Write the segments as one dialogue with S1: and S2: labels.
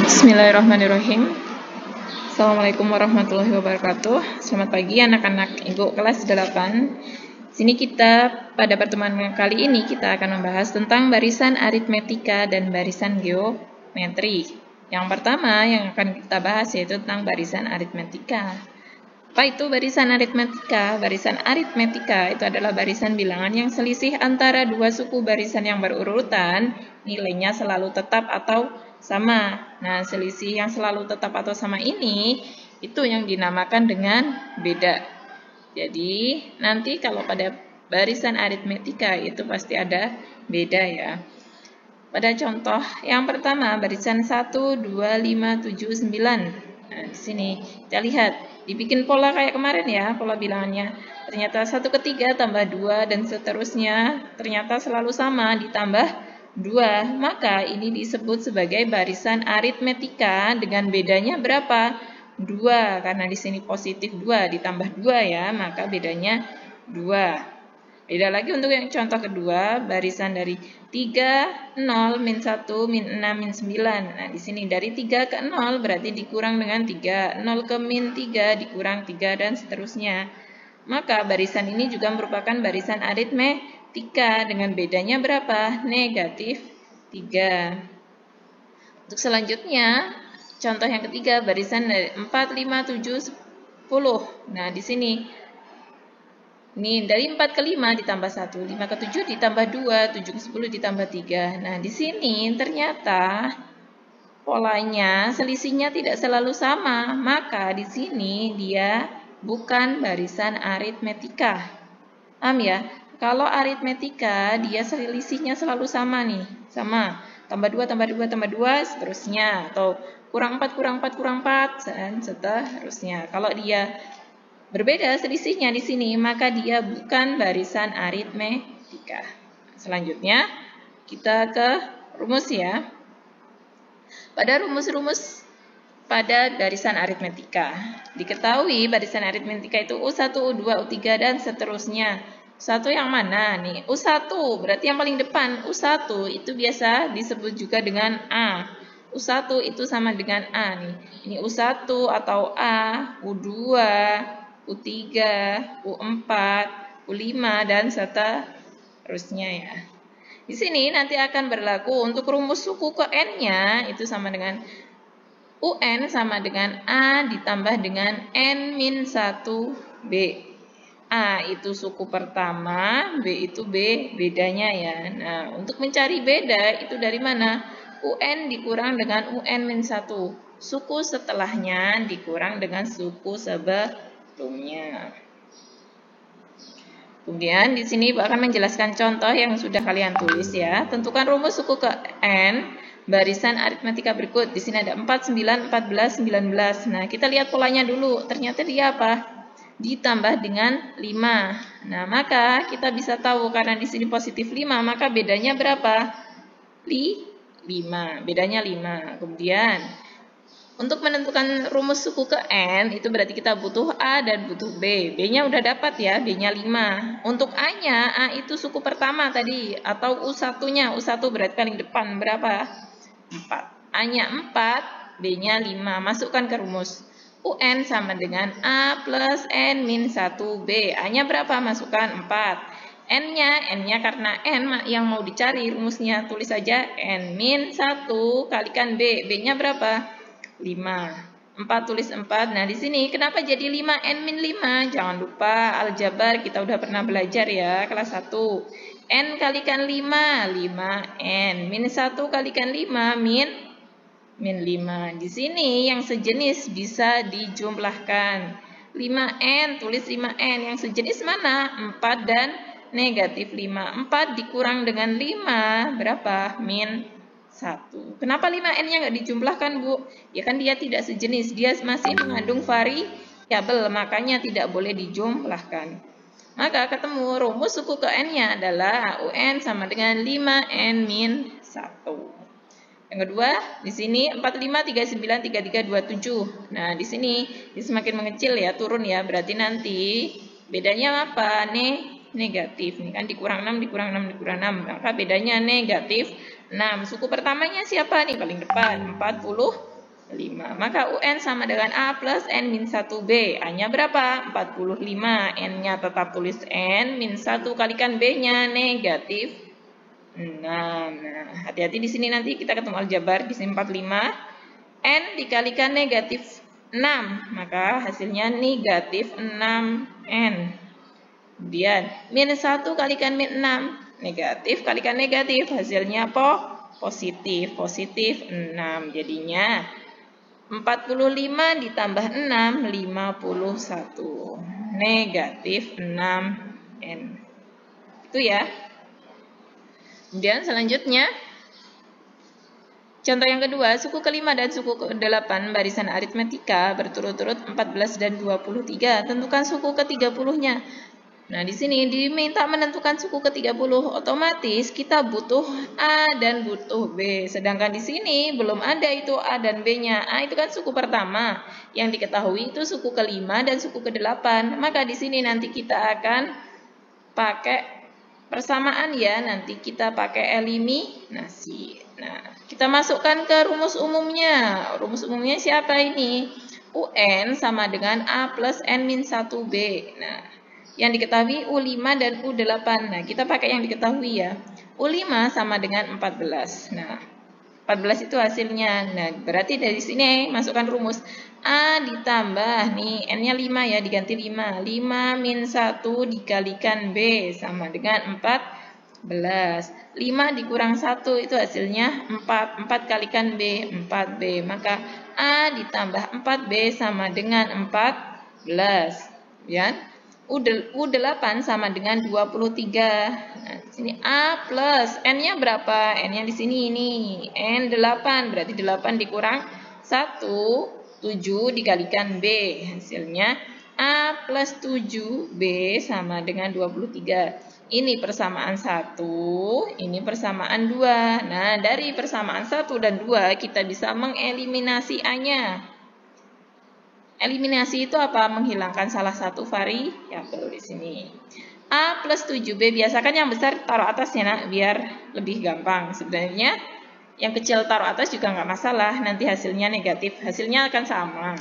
S1: Bismillahirrahmanirrahim. Assalamualaikum warahmatullahi wabarakatuh. Selamat pagi anak-anak Ibu kelas 8. Sini kita pada pertemuan kali ini kita akan membahas tentang barisan aritmetika dan barisan geometri. Yang pertama yang akan kita bahas yaitu tentang barisan aritmetika. Apa itu barisan aritmetika? Barisan aritmetika itu adalah barisan bilangan yang selisih antara dua suku barisan yang berurutan, nilainya selalu tetap atau sama. Nah, selisih yang selalu tetap atau sama ini itu yang dinamakan dengan beda. Jadi, nanti kalau pada barisan aritmetika itu pasti ada beda ya. Pada contoh yang pertama, barisan 1, 2, 5, 7, 9. Nah, di sini kita lihat, dibikin pola kayak kemarin ya, pola bilangannya. Ternyata 1/3 tambah 2 dan seterusnya ternyata selalu sama ditambah 2. Maka ini disebut sebagai barisan aritmetika dengan bedanya berapa? 2. Karena di sini positif 2 ditambah 2 ya, maka bedanya 2. Beda lagi untuk yang contoh kedua, barisan dari 3, 0, min 1, min 6, min 9. Nah, di sini dari 3 ke 0 berarti dikurang dengan 3. 0 ke min 3 dikurang 3 dan seterusnya. Maka barisan ini juga merupakan barisan aritmetika dengan bedanya berapa? Negatif 3. Untuk selanjutnya, contoh yang ketiga, barisan dari 4, 5, 7, 10. Nah, di sini ini dari 4 ke 5 ditambah 1, 5 ke 7 ditambah 2, 7 ke 10 ditambah 3. Nah, di sini ternyata polanya selisihnya tidak selalu sama. Maka di sini dia bukan barisan aritmetika. Paham ya? Kalau aritmetika dia selisihnya selalu sama nih. Sama. Tambah 2, tambah 2, tambah 2, seterusnya. Atau kurang 4, kurang 4, kurang 4, dan seterusnya. Kalau dia berbeda selisihnya di sini, maka dia bukan barisan aritmetika. Selanjutnya, kita ke rumus ya. Pada rumus-rumus pada barisan aritmetika, diketahui barisan aritmetika itu U1, U2, U3, dan seterusnya. U1 yang mana nih? U1 berarti yang paling depan. U1 itu biasa disebut juga dengan A. U1 itu sama dengan A nih. Ini U1 atau A, U2, U3, U4, U5, dan seterusnya ya. Di sini nanti akan berlaku untuk rumus suku ke N-nya itu sama dengan UN sama dengan A ditambah dengan N-1B. A itu suku pertama, B itu B bedanya ya. Nah, untuk mencari beda itu dari mana? UN dikurang dengan UN-1. Suku setelahnya dikurang dengan suku sebelumnya. Kemudian di sini Ibu akan menjelaskan contoh yang sudah kalian tulis ya. Tentukan rumus suku ke N barisan aritmetika berikut. Di sini ada 4, 9, 14, 19. Nah, kita lihat polanya dulu. Ternyata dia apa? Ditambah dengan 5. Nah, maka kita bisa tahu karena di sini positif 5, maka bedanya berapa? 5. Bedanya 5. Kemudian untuk menentukan rumus suku ke N, itu berarti kita butuh A dan butuh B. B-nya udah dapat ya, B-nya 5. Untuk A-nya, A itu suku pertama tadi, atau U1-nya. U1 berarti paling depan, berapa? 4. A-nya 4, B-nya 5. Masukkan ke rumus. UN sama dengan A plus N min 1B. A-nya berapa? Masukkan 4. N-nya karena N yang mau dicari rumusnya, tulis saja N min 1 kalikan B. B-nya berapa? 5. 4 tulis 4. Nah, di sini kenapa jadi 5 N min 5? Jangan lupa aljabar kita udah pernah belajar ya, kelas 1. N kalikan 5, 5N. Min 1 kalikan 5, min 5. Di sini yang sejenis bisa dijumlahkan. 5N, tulis 5N. Yang sejenis mana? 4 dan negatif 5. 4 dikurang dengan 5, berapa? Min 1. Kenapa 5N-nya nggak dijumlahkan, Bu? Ya kan dia tidak sejenis, dia masih mengandung variabel, makanya tidak boleh dijumlahkan. Maka ketemu rumus suku ke N-nya adalah UN sama dengan 5N min 1. Yang kedua, di sini 45, 39, 33, 27. Nah, di sini dia semakin mengecil ya, turun ya, berarti nanti bedanya apa? Negatif. Ini kan dikurang 6, dikurang 6, dikurang 6. Maka bedanya negatif 6. Suku pertamanya siapa nih? Paling depan. 40 5. Maka UN sama dengan A plus N min 1B. A-nya berapa? 45. N-nya tetap tulis N, min 1 kalikan B-nya negatif 6. Nah, hati-hati di sini nanti kita ketemu aljabar. Di sini 45. N dikalikan negatif 6. Maka hasilnya negatif 6N. Kemudian, min 1 kalikan min 6. Negatif kalikan negatif. Hasilnya positif. Positif 6. Jadinya 45 ditambah 6, 51. Negatif 6N. Itu ya. Kemudian selanjutnya, contoh yang kedua, suku kelima dan suku ke-8 barisan aritmetika berturut-turut 14 dan 23. Tentukan suku ke-30-nya. Nah, di sini diminta menentukan suku ke-30, otomatis kita butuh A dan butuh B. Sedangkan di sini belum ada itu A dan B-nya. A itu kan suku pertama. Yang diketahui itu suku ke-5 dan suku ke-8. Maka di sini nanti kita akan pakai persamaan ya. Nanti kita pakai eliminasi. Nah, kita masukkan ke rumus umumnya. Rumus umumnya siapa ini? UN sama dengan A plus N min 1B. Nah, yang diketahui U5 dan U8. Nah, kita pakai yang diketahui ya. U5 sama dengan 14. Nah, 14 itu hasilnya. Nah, berarti dari sini masukkan rumus. A ditambah, nih, N-nya 5 ya, diganti 5. 5 min 1 dikalikan B sama dengan 14. 5 dikurang 1 itu hasilnya 4. 4 kalikan B, 4B. Maka A ditambah 4B sama dengan 14. Ya. U8 sama dengan 23. Nah, di sini A plus N-nya berapa? N-nya di sini ini. N 8, berarti 8 dikurang 1, 7 dikalikan B. Hasilnya A plus 7B sama dengan 23. Ini persamaan 1, ini persamaan 2. Nah, dari persamaan 1 dan 2 kita bisa mengeliminasi A-nya. Eliminasi itu apa? Menghilangkan salah satu variabel di sini. A plus 7B, biasakan yang besar taruh atas ya nak, biar lebih gampang. Sebenarnya yang kecil taruh atas juga nggak masalah, nanti hasilnya negatif, hasilnya akan sama.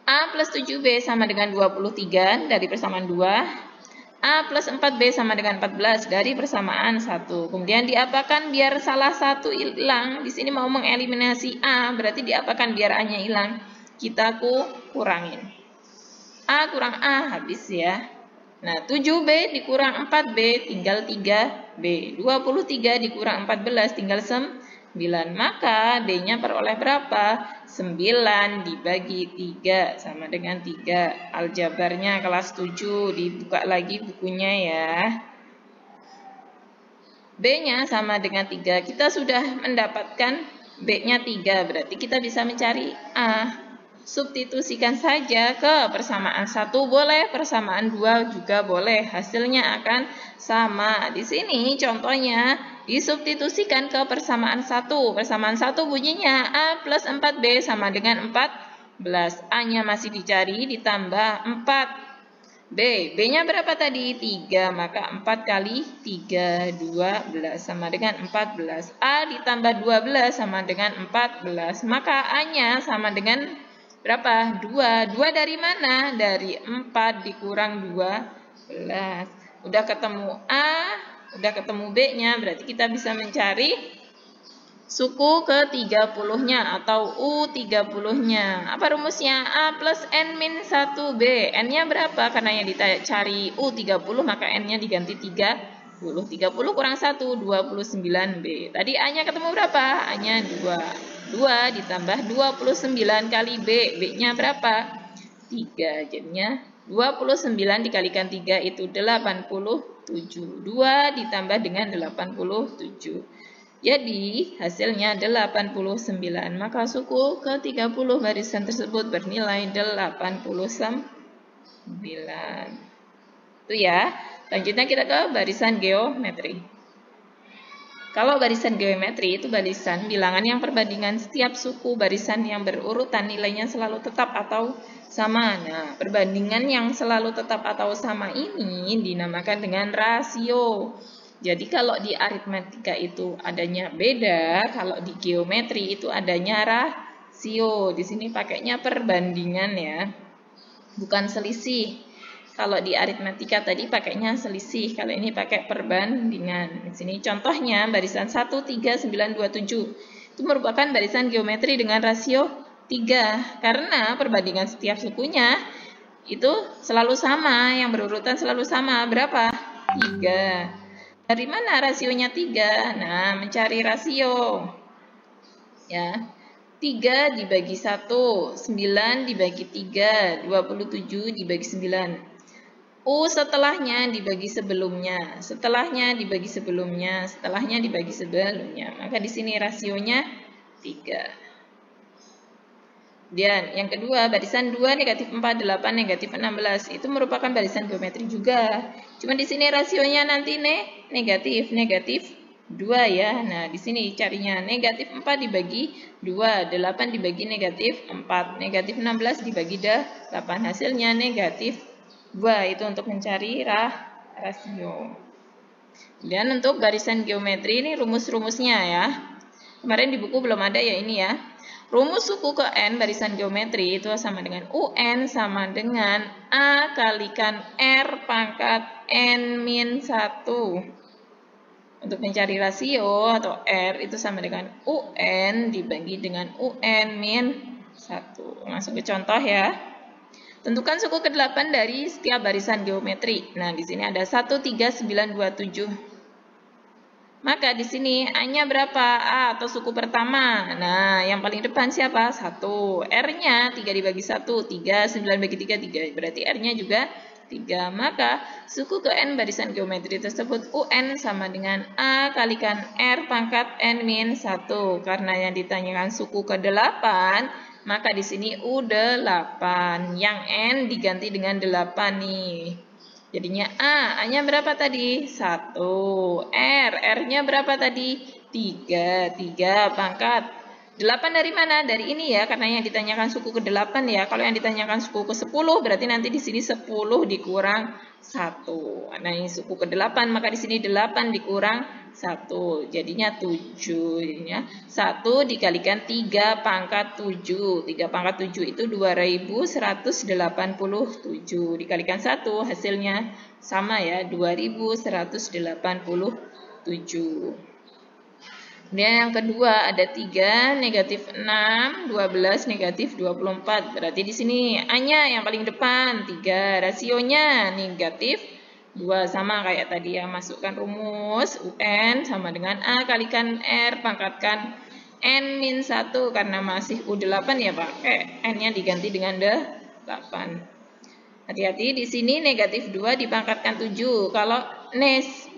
S1: A plus 7B sama dengan 23 dari persamaan 2. A plus 4B sama dengan 14 dari persamaan 1. Kemudian diapakan biar salah satu hilang. Di sini mau mengeliminasi A, berarti diapakan biar A-nya hilang. Kita kurangin. A kurang A, habis ya. Nah, 7B dikurang 4B, tinggal 3B. 23 dikurang 14, tinggal 9. Maka B-nya peroleh berapa? 9 dibagi 3, sama dengan 3. Aljabarnya kelas 7, dibuka lagi bukunya ya. B-nya sama dengan 3. Kita sudah mendapatkan B-nya 3, berarti kita bisa mencari A. Substitusikan saja ke persamaan 1 boleh, persamaan 2 juga boleh. Hasilnya akan sama. Di sini contohnya disubstitusikan ke persamaan 1. Persamaan 1 bunyinya A plus 4B sama dengan 14. A-nya masih dicari, ditambah 4. B-nya berapa tadi? 3. Maka 4 kali 3, 12 sama dengan 14. A ditambah 12 sama dengan 14. Maka A-nya sama dengan berapa? 2. 2 dari mana? Dari 4 dikurang 12. Udah ketemu A, udah ketemu B-nya, berarti kita bisa mencari suku ke-30-nya atau U30-nya. Apa rumusnya? A plus N min 1B. N-nya berapa? Karena yang dicari U30, maka N-nya diganti 30. 30 kurang 1, 29B. Tadi A-nya ketemu berapa? A-nya 2. 2 ditambah 29 kali B. B-nya berapa? 3. Jadinya 29 dikalikan 3 itu 87. 2 ditambah dengan 87. Jadi hasilnya 89. Maka suku ke-30 barisan tersebut bernilai 89. Itu ya. Selanjutnya kita ke barisan geometri. Kalau barisan geometri itu barisan bilangan yang perbandingan setiap suku barisan yang berurutan nilainya selalu tetap atau sama. Nah, perbandingan yang selalu tetap atau sama ini dinamakan dengan rasio. Jadi kalau di aritmatika itu adanya beda, kalau di geometri itu adanya rasio. Di sini pakainya perbandingan ya, bukan selisih. Kalau di aritmatika tadi pakainya selisih, kalau ini pakai perbandingan. Di sini contohnya barisan 1, 3, 9, 2, 7. Itu merupakan barisan geometri dengan rasio 3. Karena perbandingan setiap sukunya itu selalu sama, yang berurutan selalu sama. Berapa? 3. Dari mana rasionya 3? Nah, mencari rasio. Ya. 3 dibagi 1, 9 dibagi 3, 27 dibagi 9. Setelahnya dibagi sebelumnya, setelahnya dibagi sebelumnya, setelahnya dibagi sebelumnya. Maka di sini rasionya 3. Dan yang kedua, barisan 2, negatif 4, 8, negatif 16. Itu merupakan barisan geometri juga. Cuma di sini rasionya nanti negatif 2 ya. Nah, di sini carinya negatif 4 dibagi 2, 8 dibagi negatif 4, negatif 16 dibagi 8. Hasilnya negatif 2. Itu untuk mencari rasio. Dan untuk barisan geometri ini rumus-rumusnya ya. Kemarin di buku belum ada ya ini ya. Rumus suku ke N barisan geometri itu sama dengan UN sama dengan A kalikan R pangkat N min 1. Untuk mencari rasio atau R itu sama dengan UN dibagi dengan UN min 1. Langsung ke contoh ya. Tentukan suku ke-8 dari setiap barisan geometri. Nah, di sini ada 1, 3, 9, 2, 7. Maka di sini A-nya berapa? A atau suku pertama. Nah, yang paling depan siapa? 1. R-nya 3 dibagi 1, 3, 9 bagi 3, 3. Berarti R-nya juga 3. Maka suku ke N barisan geometri tersebut UN sama dengan A kalikan R pangkat N min 1. Karena yang ditanyakan suku ke-8, maka di sini U8. Yang N diganti dengan 8 nih. Jadinya A-nya berapa tadi? 1. R-nya berapa tadi? 3. 3 pangkat 8 dari mana? Dari ini ya, karena yang ditanyakan suku ke-8 ya. Kalau yang ditanyakan suku ke-10, berarti nanti di sini 10 dikurang 1. Nah, ini suku ke-8, maka di sini 8 dikurang 1. Jadinya 7. Jadinya 1 dikalikan 3 pangkat 7. 3 pangkat 7 itu 2187. Dikalikan 1, hasilnya sama ya, 2187. Kemudian yang kedua ada 3, negatif 6, 12, negatif 24. Berarti di sini A-nya yang paling depan, 3. Rasionya negatif 2. Sama kayak tadi ya, masukkan rumus UN sama dengan A kalikan R pangkatkan N min 1. Karena masih U8 ya pakai N-nya diganti dengan 8. Hati-hati di sini negatif 2 dipangkatkan 7. Kalau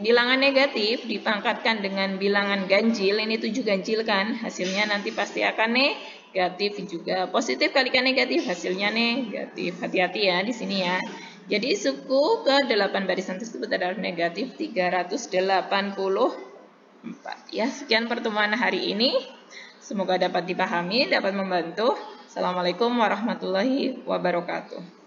S1: bilangan negatif dipangkatkan dengan bilangan ganjil, ini 7 ganjil kan, hasilnya nanti pasti akan negatif juga. Positif kalikan negatif, hasilnya negatif. Hati-hati ya di sini ya. Jadi suku ke-8 barisan tersebut adalah negatif 384. Ya, sekian pertemuan hari ini. Semoga dapat dipahami, dapat membantu. Assalamualaikum warahmatullahi wabarakatuh.